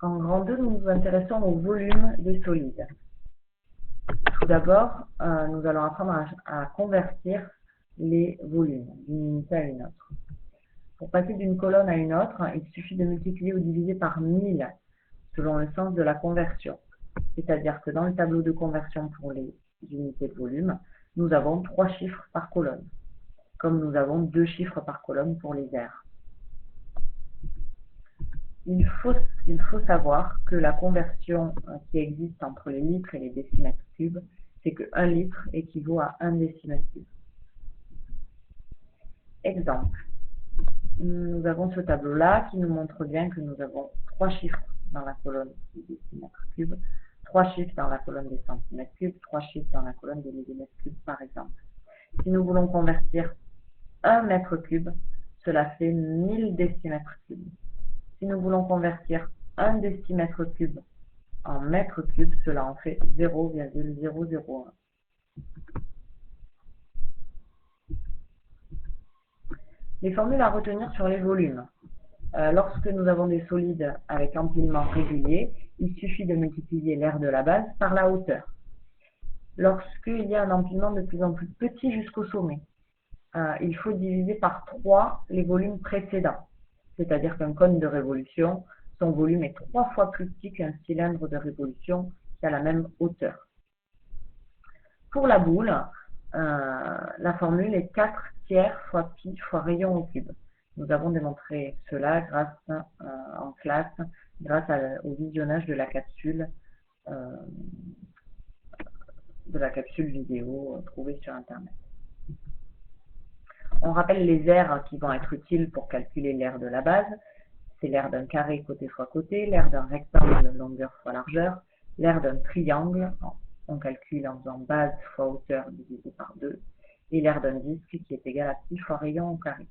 En grand 2, nous nous intéressons au volume des solides. Tout d'abord, nous allons apprendre à convertir les volumes d'une unité à une autre. Pour passer d'une colonne à une autre, il suffit de multiplier ou diviser par 1000 selon le sens de la conversion. C'est-à-dire que dans le tableau de conversion pour les unités de volume, nous avons 3 chiffres par colonne, comme nous avons 2 chiffres par colonne pour les aires. Il faut savoir que la conversion qui existe entre les litres et les décimètres cubes, c'est que 1 litre équivaut à 1 décimètre cube. Exemple. Nous avons ce tableau-là qui nous montre bien que nous avons 3 chiffres dans la colonne des décimètres cubes, 3 chiffres dans la colonne des centimètres cubes, 3 chiffres dans la colonne des millimètres cubes, par exemple. Si nous voulons convertir 1 mètre cube, cela fait 1000 décimètres cubes. Si nous voulons convertir 1 décimètre cube en mètre cube, cela en fait 0,001. Les formules à retenir sur les volumes. Lorsque nous avons des solides avec empilement régulier, il suffit de multiplier l'aire de la base par la hauteur. Lorsqu'il y a un empilement de plus en plus petit jusqu'au sommet, il faut diviser par 3 les volumes précédents. C'est-à-dire qu'un cône de révolution, son volume est 3 fois plus petit qu'un cylindre de révolution qui a la même hauteur. Pour la boule, la formule est 4 tiers fois pi fois rayon au cube. Nous avons démontré cela en classe grâce au visionnage de la capsule vidéo trouvée sur Internet. On rappelle les aires qui vont être utiles pour calculer l'aire de la base. C'est l'aire d'un carré côté fois côté, l'aire d'un rectangle longueur fois largeur, l'aire d'un triangle, on calcule en faisant base fois hauteur divisé par 2, et l'aire d'un disque qui est égal à pi fois rayon au carré.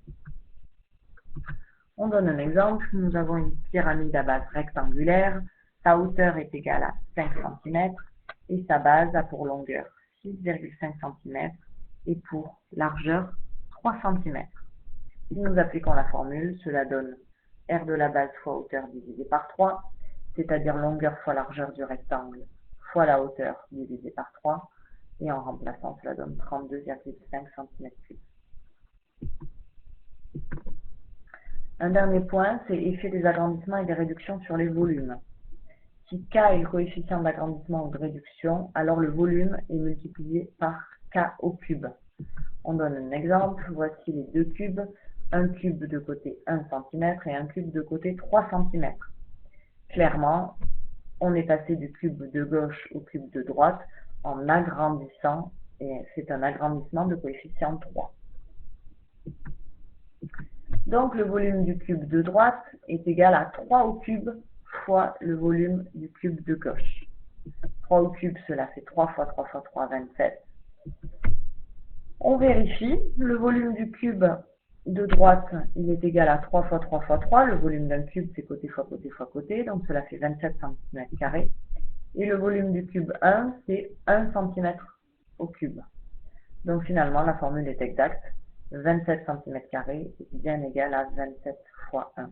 On donne un exemple, nous avons une pyramide à base rectangulaire, sa hauteur est égale à 5 cm et sa base a pour longueur 6,5 cm et pour largeur 3 cm. Si nous appliquons la formule, cela donne R de la base fois hauteur divisé par 3, c'est-à-dire longueur fois largeur du rectangle fois la hauteur divisé par 3, et en remplaçant, cela donne 32,5 cm3. Un dernier point, c'est effet des agrandissements et des réductions sur les volumes. Si K est le coefficient d'agrandissement ou de réduction, alors le volume est multiplié par K au cube. On donne un exemple, voici les deux cubes, un cube de côté 1 cm et un cube de côté 3 cm. Clairement, on est passé du cube de gauche au cube de droite en agrandissant, et c'est un agrandissement de coefficient 3. Donc le volume du cube de droite est égal à 3 au cube fois le volume du cube de gauche. 3 au cube, cela fait 3 fois 3 fois 3, 27. On vérifie, le volume du cube de droite, il est égal à 3 fois 3 fois 3. Le volume d'un cube, c'est côté fois côté fois côté, donc cela fait 27 cm². Et le volume du cube 1, c'est 1 cm au cube. Donc finalement, la formule est exacte. 27 cm² est bien égal à 27 fois 1.